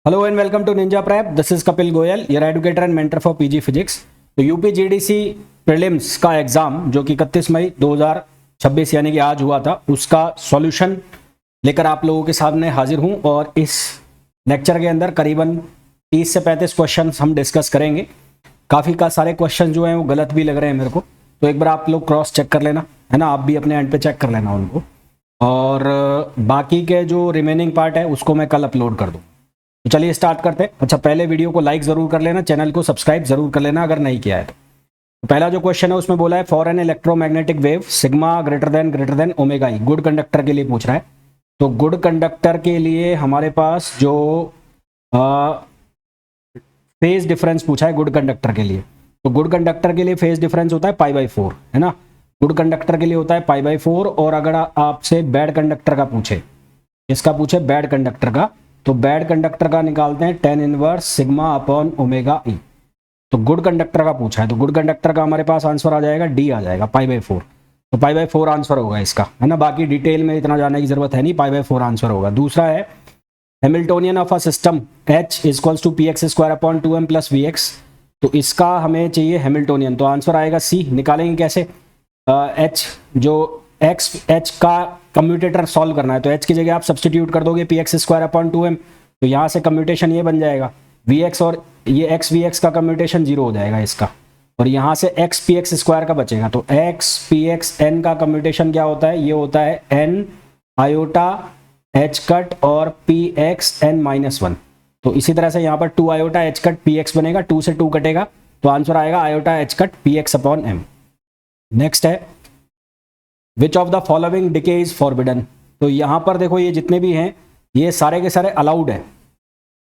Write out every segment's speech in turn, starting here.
Hello and welcome to Ninja Prep. This is Kapil Goyal, your educator and mentor for PG physics. तो UP GDC prelims का exam जो कि 31 मई 2026 यानी कि आज हुआ था, उसका सॉल्यूशन लेकर आप लोगों के सामने हाजिर हूं। और इस लेक्चर के अंदर करीबन 30 से 35 क्वेश्चन हम डिस्कस करेंगे। काफ़ी सारे क्वेश्चन जो हैं वो गलत भी लग रहे हैं मेरे को, तो एक बार आप लोग क्रॉस चेक कर लेना, है ना। आप भी अपने एंड पे चेक कर लेना उनको, और बाकी के जो रिमेनिंग पार्ट है उसको मैं कल अपलोड कर दूँ। तो चलिए स्टार्ट करते हैं। अच्छा, पहले वीडियो को लाइक जरूर कर लेना, चैनल को सब्सक्राइब जरूर कर लेना अगर नहीं किया है तो। पहला जो क्वेश्चन है उसमें बोला है for an electromagnetic wave sigma greater than omega E, good conductor के लिए पूछ रहा है। तो गुड कंडक्टर के लिए हमारे पास जो फेज डिफरेंस पूछा है गुड कंडक्टर के लिए, तो गुड कंडक्टर के लिए फेज डिफरेंस होता है π/4, है ना। गुड कंडक्टर के लिए होता है π/4। और अगर आपसे बैड कंडक्टर का पूछे, इसका पूछे बैड कंडक्टर का, तो बैड कंडक्टर का निकालते हैं tan inverse sigma upon omega E. तो गुड कंडक्टर का पूछा है, तो गुड कंडक्टर का हमारे पास आंसर आ जाएगा डी, आ जाएगा π/4। तो π/4 आंसर होगा इसका, है ना। बाकी डिटेल में इतना जाने की जरूरत है नहीं, π/4 आंसर होगा। दूसरा है Hamiltonian of a system H equals to px² upon 2m plus vx। तो इसका हमें चाहिए हैमिल्टोनियन, तो आंसर आएगा सी। निकालेंगे कैसे? H जो H का कम्यूटेटर सॉल्व करना है, तो H की जगह आप सब्सटीट्यूट कर दोगे px² अपॉन 2m, तो यहाँ से कम्यूटेशन ये बन जाएगा vx, और ये x vx का कम्यूटेशन 0 हो जाएगा इसका, और यहाँ से x px² का बचेगा। तो x px n का कम्यूटेशन क्या होता है? ये होता है n आयोटा h कट और px n-1। तो इसी तरह से यहाँ पर 2 आयोटा h कट px बनेगा, 2 से 2 कटेगा, तो आंसर आएगा iota h cut px upon m। Next है which of the following decay is forbidden. तो यहाँ पर देखो, ये जितने भी हैं ये सारे के सारे अलाउड है,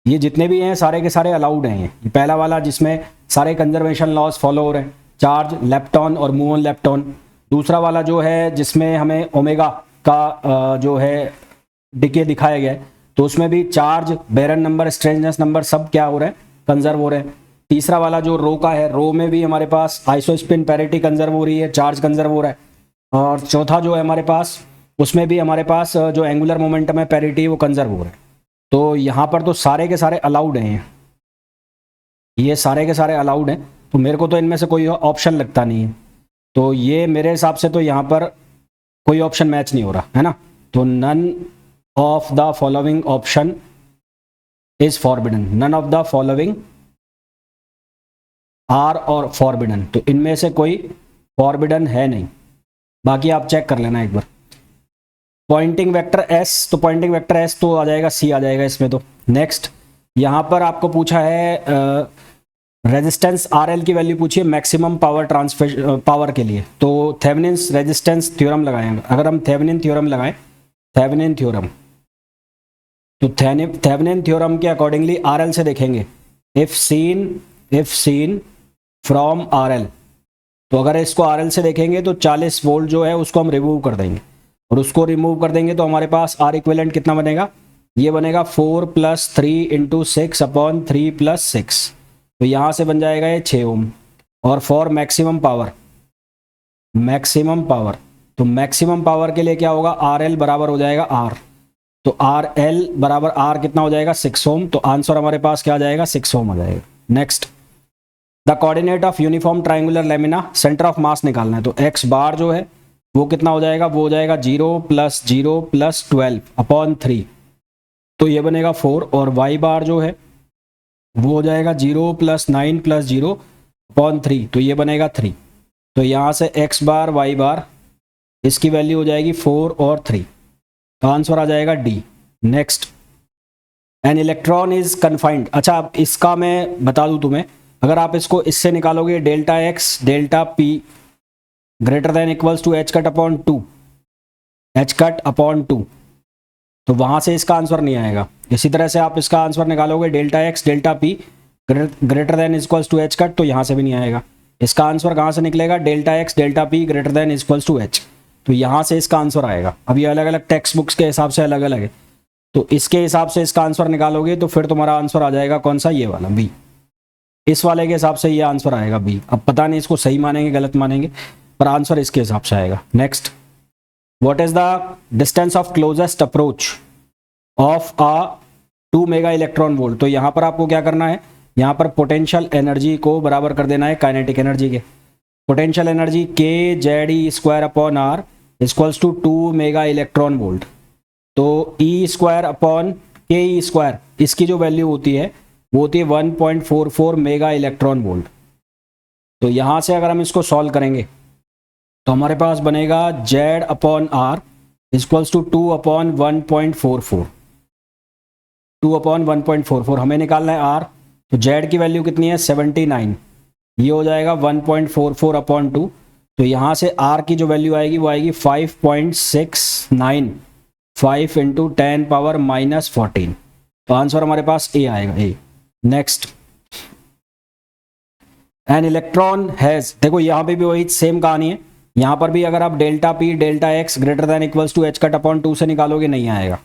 ये जितने भी हैं सारे के सारे अलाउड हैं। ये पहला वाला जिसमें सारे कंजर्वेशन लॉज फॉलो हो रहे हैं, चार्ज लेप्टॉन और मूव ऑन लेप्टॉन। दूसरा वाला जो है जिसमें हमें ओमेगा का जो है डिके दिखाया गया है, तो उसमें भी चार्ज, बेरन नंबर, स्ट्रेंजनेस नंबर सब क्या हो रहे हैं? कंजर्व हो रहे हैं। तीसरा वाला जो रो का है, रो में भी हमारे पास आइसोस्पिन पैरिटी कंजर्व हो रही है, चार्ज कंजर्व हो रहा है। और चौथा जो है हमारे पास, उसमें भी हमारे पास जो एंगुलर मोमेंटम है पैरिटी, वो कंजर्व हो रहा है। तो यहाँ पर तो सारे के सारे अलाउड हैं, ये सारे के सारे अलाउड हैं। तो मेरे को तो इनमें से कोई ऑप्शन लगता नहीं है, तो ये मेरे हिसाब से तो यहाँ पर कोई ऑप्शन मैच नहीं हो रहा, है ना। तो none of the following option is forbidden, none of the following are और फॉरबिडन, तो इनमें से कोई फॉरबिडन है नहीं। बाकी आप चेक कर लेना एक बार। पॉइंटिंग वेक्टर एस, तो पॉइंटिंग वेक्टर एस तो आ जाएगा, सी आ जाएगा इसमें। तो नेक्स्ट यहाँ पर आपको पूछा है रेजिस्टेंस आर एल की वैल्यू पूछिए मैक्सिमम पावर ट्रांसफर पावर के लिए। तो थेवेनिन्स रेजिस्टेंस थ्योरम लगाएंगे। अगर हम थेवेनिन थ्योरम लगाएं, थेवेनिन थ्योरम, तो थेवेनिन थ्योरम के अकॉर्डिंगली आर एल से देखेंगे, if seen from R L, तो अगर इसको आर एल से देखेंगे तो 40 वोल्ट जो है उसको हम रिमूव कर देंगे, और उसको रिमूव कर देंगे तो हमारे पास आर इक्विवेलेंट कितना बनेगा? ये बनेगा 4 + 3 × 6 अपॉन 3 + 6, तो यहाँ से बन जाएगा ये 6 ओम। और फॉर मैक्सिमम पावर, तो मैक्सिमम पावर के लिए क्या होगा? आर एल बराबर हो जाएगा आर, तो आर एल बराबर आर कितना हो जाएगा? 6 ओम। तो आंसर हमारे पास क्या आ जाएगा? 6 ओम आ जाएगा। Next, the coordinate of uniform triangular lamina, centre of mass निकालना है। तो एक्स बार जो है वो कितना हो जाएगा? वो हो जाएगा 0 + 0 + 12 अपॉन 3, तो ये बनेगा 4। और वाई बार जो है वो हो जाएगा 0 + 9 + 0 अपॉन 3, तो ये बनेगा 3। तो यहाँ से एक्स बार वाई बार इसकी वैल्यू हो जाएगी 4 और 3, तो आंसर आ जाएगा D. Next, an electron is confined. अच्छा, अब इसका मैं बता दूं तुम्हें, अगर आप इसको इससे निकालोगे delta X delta P greater than equals to H cut upon 2, H cut upon 2, तो वहां से इसका आंसर नहीं आएगा। इसी तरह से आप इसका आंसर निकालोगे delta X delta P greater than equals to H cut, तो यहाँ से भी नहीं आएगा। इसका आंसर कहाँ से निकलेगा? Delta X delta P greater than equals to H, तो यहाँ से इसका आंसर आएगा। अब ये अलग अलग टेक्स्ट बुक्स के हिसाब से अलग अलग है, तो इसके हिसाब से इसका आंसर निकालोगे तो फिर तुम्हारा आंसर आ जाएगा कौन सा? ये वाला बी। इस वाले के हिसाब से ये आंसर आएगा बी। अब पता नहीं इसको सही मानेंगे गलत मानेंगे, पर आंसर इसके हिसाब से आएगा। Next, what is the distance of closest approach of a 2 mega electron volt. तो यहाँ पर आपको क्या करना है, यहाँ पर पोटेंशियल एनर्जी को बराबर कर देना है काइनेटिक एनर्जी के। पोटेंशियल एनर्जी के Z E square upon R equals to 2 mega electron volt. तो ई स्क्वायर अपॉन के ई स्क्वायर, इसकी जो वैल्यू होती है वो होती है 1.44 मेगा इलेक्ट्रॉन वोल्ट। तो यहाँ से अगर हम इसको सॉल्व करेंगे तो हमारे पास बनेगा Z upon R equals to 2 upon 1.44। 2 upon 1.44 हमें निकालना है आर। तो जेड की वैल्यू कितनी है 79, ये हो जाएगा 1.44 अपॉन 2। तो यहाँ से आर की जो वैल्यू आएगी वो आएगी 5.69, 5 इंटू 10 पावर माइनस 14। तो आंसर हमारे पास ए आएगा, ए। नेक्स्ट, एन इलेक्ट्रॉन हैज, देखो यहाँ पे भी वही सेम कहानी है। यहाँ पर भी अगर आप delta P delta X greater than equals to H cut upon 2 से निकालोगे नहीं आएगा।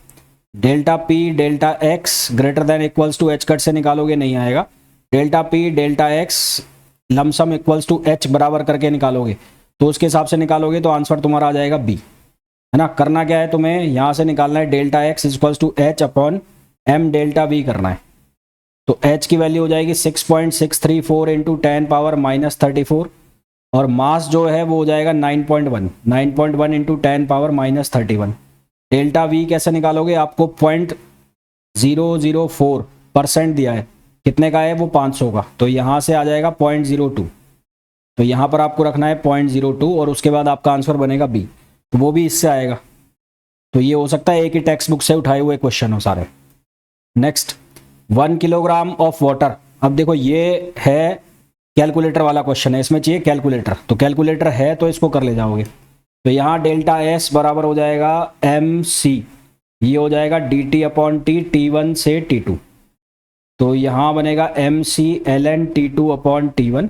Delta P delta X greater than equals to H cut से निकालोगे नहीं आएगा। Delta P delta X lump sum equals to H बराबर करके निकालोगे तो उसके हिसाब से निकालोगे तो आंसर तुम्हारा आ जाएगा बी, है ना। करना क्या है तुम्हें, यहाँ से निकालना है delta X equals to H upon M delta V करना है। तो h की वैल्यू हो जाएगी 6.634 इंटू 10 पावर माइनस 34 और मास जो है वो हो जाएगा 9.1 into 10 power minus 31। Delta v कैसे निकालोगे, आपको 0.004% दिया है, कितने का है वो 500 का, तो यहाँ से आ जाएगा 0.02। तो यहाँ पर आपको रखना है 0.02 और उसके बाद आपका आंसर बनेगा बी, तो वो भी इससे आएगा। तो ये हो सकता है एक ही टेक्स्ट बुक से उठाए हुए क्वेश्चन हो सारे। Next, 1 kilogram of water. अब देखो ये है कैलकुलेटर वाला क्वेश्चन है, इसमें चाहिए कैलकुलेटर, तो कैलकुलेटर है तो इसको कर ले जाओगे। तो यहाँ डेल्टा एस बराबर हो जाएगा एम सी, ये हो जाएगा D T upon T, T1 से T2। तो यहाँ बनेगा M C L N T2 upon T1।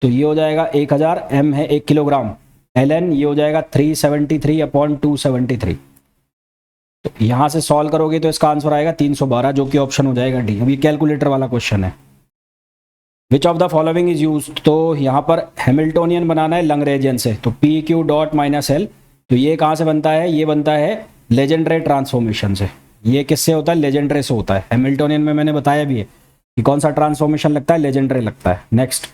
तो ये हो जाएगा 1000, एम है 1 किलोग्राम, एल एन ये हो जाएगा 373 अपॉन 273। तो यहाँ से सॉल्व करोगे तो इसका आंसर आएगा 312, जो कि ऑप्शन हो जाएगा डी। अभी कैलकुलेटर वाला क्वेश्चन है। Which of the following is use, तो यहाँ पर हैमिल्टोनियन बनाना है लंग्रेजियन से, तो P Q dot minus L. तो ये कहाँ से बनता है, ये बनता है लेजेंड्रे ट्रांसफॉर्मेशन से। ये किससे होता है, लेजेंड्रे से होता है। हैमिल्टोनियन में मैंने बताया भी है कि कौन सा ट्रांसफॉर्मेशन लगता है, लेजेंड्रे लगता है। Next,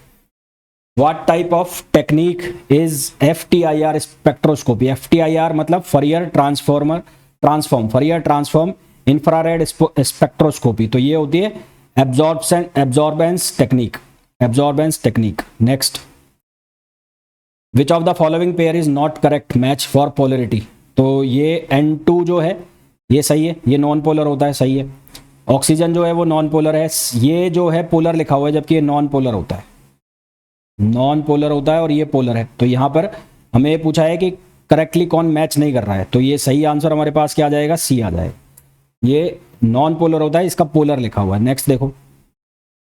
what type of technique is FTIR spectroscopy. FTIR मतलब फरियर ट्रांसफॉर्म इंफ्रारेड स्पेक्ट्रोस्कोपी। तो ये होती है absorbance technique. Next, which of the following pair is not correct match for polarity. तो ये N2 जो है ये सही है, ये नॉन पोलर होता है, सही है। ऑक्सीजन जो है वो नॉन पोलर है, ये जो है पोलर लिखा हुआ है जबकि ये नॉन पोलर होता है, और ये पोलर है। तो यहाँ पर हमें पूछा है कि करेक्टली कौन मैच नहीं कर रहा है, तो ये सही आंसर हमारे पास क्या आ जाएगा, सी आ जाएगा। ये नॉन पोलर होता है, इसका पोलर लिखा हुआ है। नेक्स्ट देखो,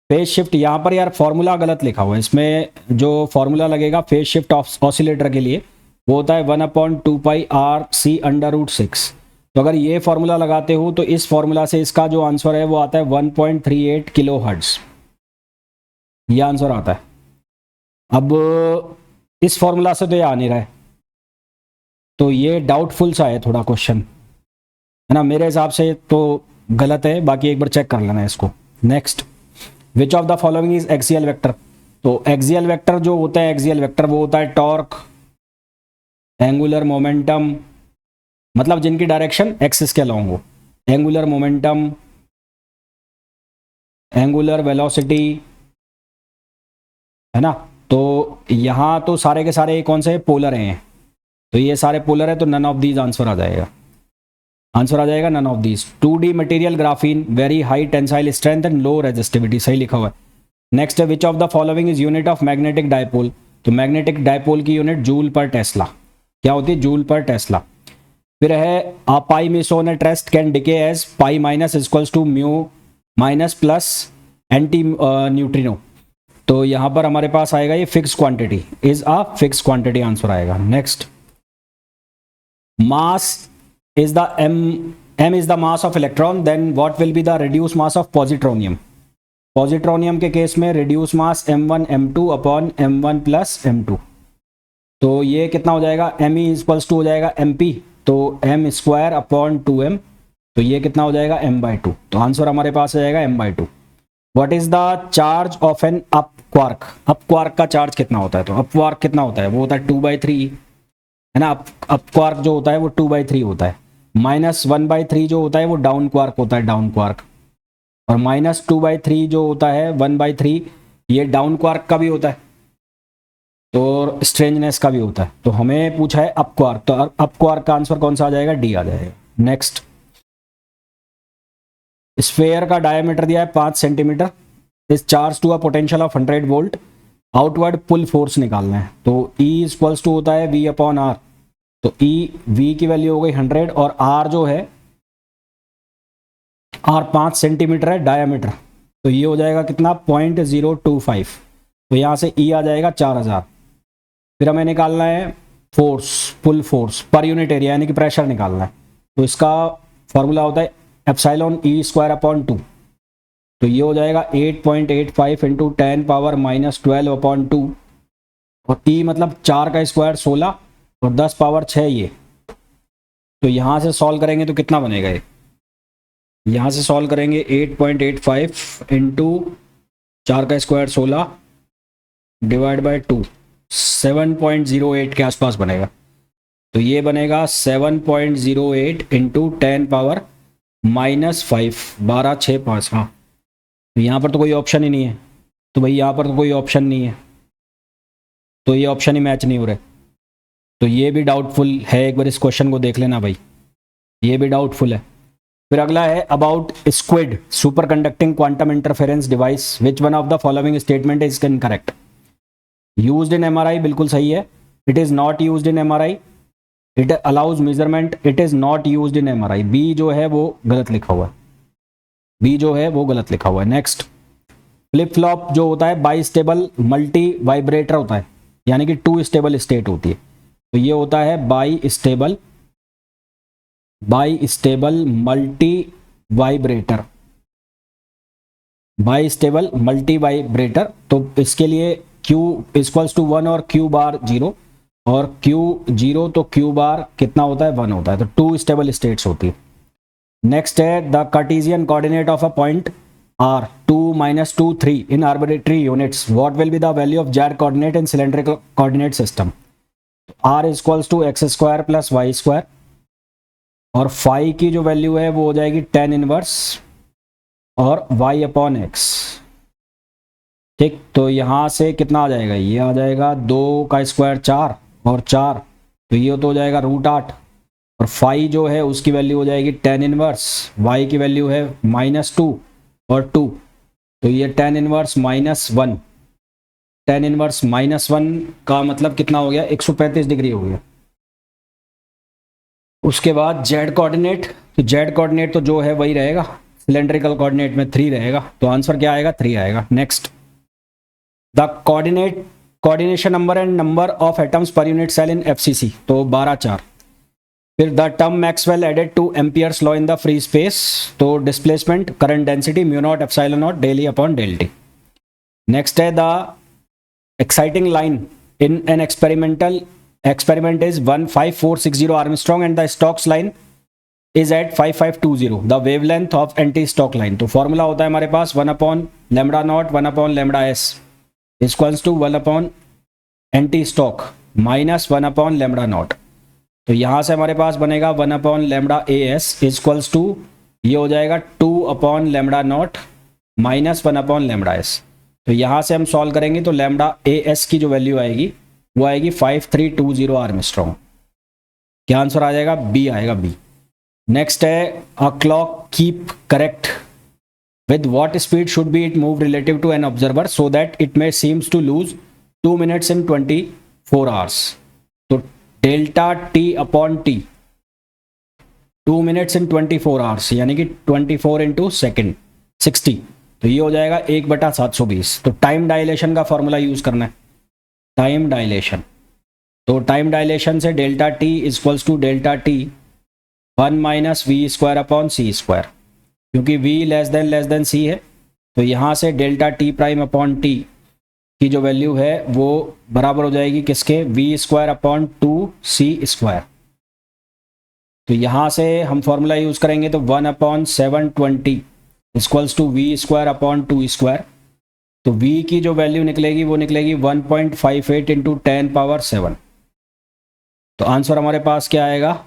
फेज शिफ्ट, यहाँ पर यार फॉर्मूला गलत लिखा हुआ है। इसमें जो फॉर्मूला लगेगा फेज शिफ्ट ऑसिलेटर के लिए वो होता है 1/2πRC√6। तो अगर ये फॉर्मूला लगाते हो तो इस फॉर्मूला से इसका जो आंसर है वो आता है 1.38 किलो हर्ट्ज, ये आंसर आता है। अब इस फॉर्मूला से तो ये आ नहीं रहा है, तो ये डाउटफुल सा है थोड़ा क्वेश्चन, है ना। मेरे हिसाब से तो गलत है, बाकी एक बार चेक कर लेना है इसको। Next, which of the following is axial vector. तो एक्सियल वेक्टर जो होता है, एक्सियल वेक्टर वो होता है टॉर्क, एंगुलर मोमेंटम, मतलब जिनकी डायरेक्शन एक्सिस के अलॉन्ग हो, एंगुलर मोमेंटम, एंगुलर वेलोसिटी, है ना। तो यहाँ तो सारे के सारे कौन से पोलर हैं, तो ये सारे पोलर है, तो नन ऑफ दीज आंसर आ जाएगा, none of these. 2D material graphene, very high tensile strength and low resistivity, सही लिखा हुआ है। नेक्स्ट है, which of the following is unit of magnetic dipole. तो मैग्नेटिक डायपोल की यूनिट जूल पर टेस्ला, क्या होती है, जूल पर टेस्ला। फिर है pi meson at rest can decay as pi minus equals to mu minus plus anti neutrino. तो यहाँ पर हमारे पास आएगा ये fix quantity, is a fix quantity answer आएगा। Next, mass is the m is the mass of electron, then what will be the reduce mass of positronium. Positronium के case में reduce mass m1 m2 upon m1 plus m2। तो ये कितना हो जाएगा, me equals to हो जाएगा mp, तो m स्क्वायर अपॉन 2m। तो ये कितना हो जाएगा m/2। तो आंसर हमारे पास आ जाएगा m/2। What is the charge of an up quark? Up quark का चार्ज कितना होता है? तो अप क्वार्क कितना होता है? वो होता है 2/3, है ना। अप क्वार्क जो होता है वो 2/3 होता है। -1/3 जो होता है वो डाउन क्वार्क होता है, डाउन क्वार्क। और -2/3 जो होता है 1/3, ये डाउन क्वार्क का भी होता है, तो स्ट्रेंजनेस का भी होता है। तो हमें पूछा है अप क्वार्क, तो अप क्वार्क का आंसर कौन सा आ जाएगा? डी आ जाएगा। नेक्स्ट, स्फेयर का डायमीटर दिया है 5 सेंटीमीटर, इस charge to a potential of 100 volt, outward pull force निकालना है। तो E इक्वल्स टू होता है V/R। तो E, V की वैल्यू हो गई 100 और R जो है, R 5 सेंटीमीटर है डायमीटर, तो ये हो जाएगा कितना? 0.025। तो यहाँ से E आ जाएगा 4000। फिर हमें निकालना है फोर्स, पुल फोर्स पर यूनिट एरिया, यानी कि प्रेशर निकालना है। तो इसका फॉर्मूला होता है ε E²/2। तो ये हो जाएगा 8.85 इंटू 10⁻⁻12/2। और E मतलब 4 का स्क्वायर 16 और 10⁻6 ये। तो यहाँ से सॉल्व करेंगे तो कितना बनेगा ये? यहाँ से सॉल्व करेंगे 8.85 इंटू 4 का स्क्वायर 16 डिवाइड बाय 2, 7.08 के आसपास बनेगा। तो ये बनेगा 7.08 इंटू 10⁻⁻5, 12 6 5। हाँ, तो यहाँ पर तो कोई ऑप्शन ही नहीं है। तो भाई यहाँ पर तो कोई ऑप्शन नहीं है, तो ये ऑप्शन ही मैच नहीं हो रहे। तो ये भी डाउटफुल है, एक बार इस क्वेश्चन को देख लेना भाई, ये भी डाउटफुल है। फिर अगला है about SQUID super conducting quantum interference device, which one of the following statement is incorrect? Used in MRI, बिल्कुल सही है। It is not used in MRI. It allows measurement, it is not used in MRI. B जो है वो गलत लिखा हुआ है, बी जो है वो गलत लिखा हुआ है। नेक्स्ट, फ्लिप फ्लॉप जो होता है बाई स्टेबल मल्टी वाइब्रेटर होता है, यानी कि 2 स्टेबल स्टेट होती है। तो ये होता है by stable multi vibrator, by stable multi vibrator. तो इसके लिए Q इक्वल्स टू 1 और Q बार 0, और Q0 तो Q बार कितना होता है? 1 होता है। तो 2 स्टेबल स्टेट्स होती है। नेक्स्ट है the Cartesian coordinate of a point R 2 -2 3 in arbitrary units, what will be the value of z coordinate in cylindrical coordinate system? R equals to x² plus y², और phi की जो value है वो हो जाएगी tan inverse और y/x। ठीक, तो यहाँ से कितना आ जाएगा? ये आ जाएगा 2 का स्क्वायर 4 और 4, तो ये तो हो जाएगा √8। और फाई जो है उसकी वैल्यू हो जाएगी tan इनवर्स, y की वैल्यू है -2 और 2, तो ये tan इनवर्स -1। tan इनवर्स -1 का मतलब कितना हो गया? 135 डिग्री हो गया। उसके बाद z कोऑर्डिनेट, तो z कोऑर्डिनेट तो जो है वही रहेगा, सिलेंड्रिकल कोऑर्डिनेट में 3 रहेगा। तो आंसर क्या आएगा? 3 आएगा। Next, the coordination number and number of atoms per unit cell in FCC, तो 12 4। फिर the term Maxwell added to Ampere's law in the free space, तो displacement, current density, μ0 ε0 del E upon del t. Next है the exciting line in an experiment is 15460 Armstrong and the Stokes line is at 5520, the wavelength of anti-Stoke line। तो formula होता है हमारे पास 1/λ0 1/λs equals to 1/anti-Stoke minus 1/λ0। तो यहाँ से हमारे पास बनेगा 1/λas इक्वल्स टू, ये हो जाएगा 2/λ0 माइनस 1/λs। तो यहाँ से हम सॉल्व करेंगे तो λas की जो वैल्यू आएगी वो आएगी 5320 आर्मस्ट्रॉन्ग। क्या आंसर आ जाएगा? बी आएगा, बी। नेक्स्ट है a clock keep correct with what speed should be it move relative to an observer so that it may seems to lose 2 minutes in 24 hours। तो delta T upon T, 2 minutes in 24 hours यानी कि 24 into second 60, तो ये हो जाएगा 1/720। तो time dilation का formula use करना है, टाइम डायलेशन। तो टाइम डायलेशन से delta T equals to delta T 1 - v² upon c², क्योंकि v लेस देन c है। तो यहाँ से delta T prime upon T की जो वैल्यू है वो बराबर हो जाएगी किसके? v² upon 2c²। तो यहाँ से हम फॉर्मूला यूज़ करेंगे तो 1/720 equals to V square upon 2 square. तो v की जो वैल्यू निकलेगी वो निकलेगी 1.58 इंटू 10⁻7। तो आंसर हमारे पास क्या आएगा,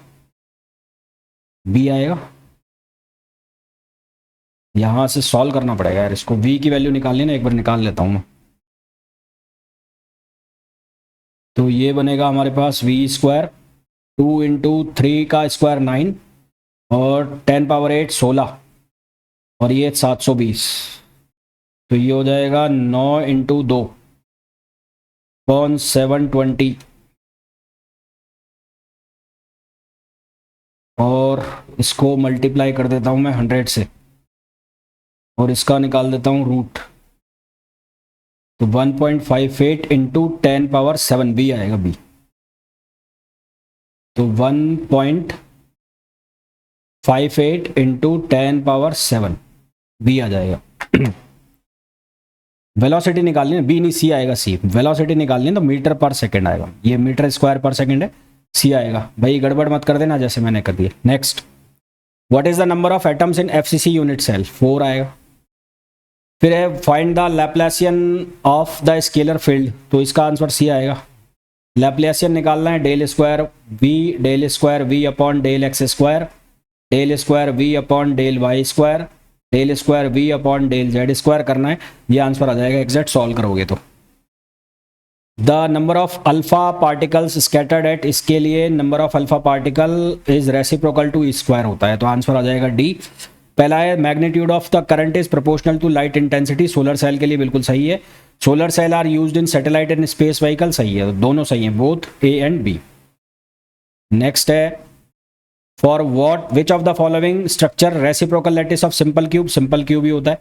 b आएगा। यहां से सॉल्व करना पड़ेगा यार इसको, v की वैल्यू निकालनी ना, एक बार निकाल लेता हूं मैं। तो ये बनेगा हमारे पास v स्क्वायर 2 इंटू 3 का स्क्वायर 9 और 10⁻8 16 और ये 720। तो ये हो जाएगा 9 इंटू 2/720 और इसको मल्टीप्लाई कर देता हूँ मैं 100 से और इसका निकाल देता हूँ रूट। तो 1.58 इंटू 10⁻7 बी आएगा बी। तो 1.58 इंटू 10⁻7 बी आ जाएगा। वेलोसिटी निकालनी है, बी नहीं सी आएगा, सी। वेलोसिटी निकालनी है तो मीटर पर सेकंड आएगा, ये मीटर स्क्वायर पर सेकंड है, सी आएगा। भाई गड़बड़ मत कर देना जैसे मैंने कर दिया। Next, what is the number of atoms in FCC unit cell, 4 आएगा। फिर है find the Laplacian of the scalar field, तो इसका आंसर सी आएगा। लैप्लासियन निकालना है del square V upon del X square, del square V upon del Y square, del square V upon del Z square करना है। ये answer आ जाएगा एग्जैक्ट सॉल्व करोगे तो। The number of alpha particles scattered at, इसके लिए number of alpha particle is reciprocal to square होता है, तो आंसर आ जाएगा डी। पहला है magnitude of the current is proportional to light intensity, solar cell के लिए बिल्कुल सही है। Solar cell are used in satellite and space vehicle, सही है, दोनों सही हैं, both A and B. Next है for what which of the following structure reciprocal lattice of simple cube, simple cube ही होता है।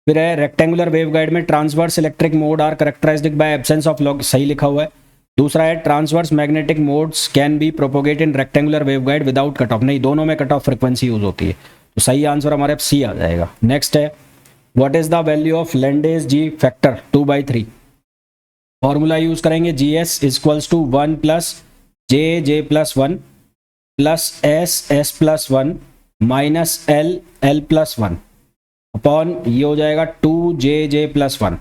फिर है रेक्टेंगुलर वेवगाइड में transverse electric mode are characterized by absence of log, सही लिखा हुआ है। दूसरा है transverse magnetic modes can be propagate in rectangular waveguide without cut off, नहीं दोनों में कट ऑफ फ्रिक्वेंसी यूज होती है, तो सही आंसर हमारे सी आ जाएगा। नेक्स्ट है what is the value of Lande's G factor 2/3, formula use करेंगे GS equals to 1 plus J+1 plus S+1 minus L+1 upon ये हो जाएगा 2JJ+1।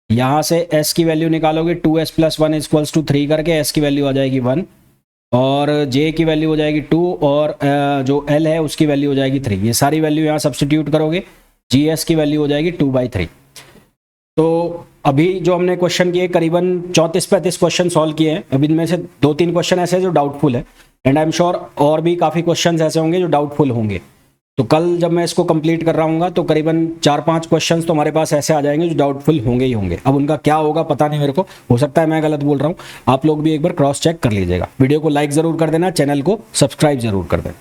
यहाँ से S की वैल्यू निकालोगे 2S+1 इक्वल्स टू 3 करके S की वैल्यू आ जाएगी 1 और J की वैल्यू हो जाएगी 2 और जो L है उसकी वैल्यू हो जाएगी 3। ये सारी वैल्यू यहाँ सब्स्टिट्यूट करोगे, GS की वैल्यू हो जाएगी 2/3। तो अभी जो हमने क्वेश्चन किए करीबन 34-35 क्वेश्चन सॉल्व किए हैं। अब इनमें से 2-3 क्वेश्चन ऐसे हैं जो डाउटफुल है एंड आई एम श्योर और भी काफ़ी क्वेश्चन ऐसे होंगे जो डाउटफुल होंगे। तो कल जब मैं इसको कंप्लीट कर रहा हूँ तो करीबन 4-5 क्वेश्चंस तो हमारे पास ऐसे आ जाएंगे जो डाउटफुल होंगे ही होंगे। अब उनका क्या होगा पता नहीं मेरे को, हो सकता है मैं गलत बोल रहा हूँ, आप लोग भी एक बार क्रॉस चेक कर लीजिएगा। वीडियो को लाइक ज़रूर कर देना, चैनल को सब्सक्राइब ज़रूर कर देना।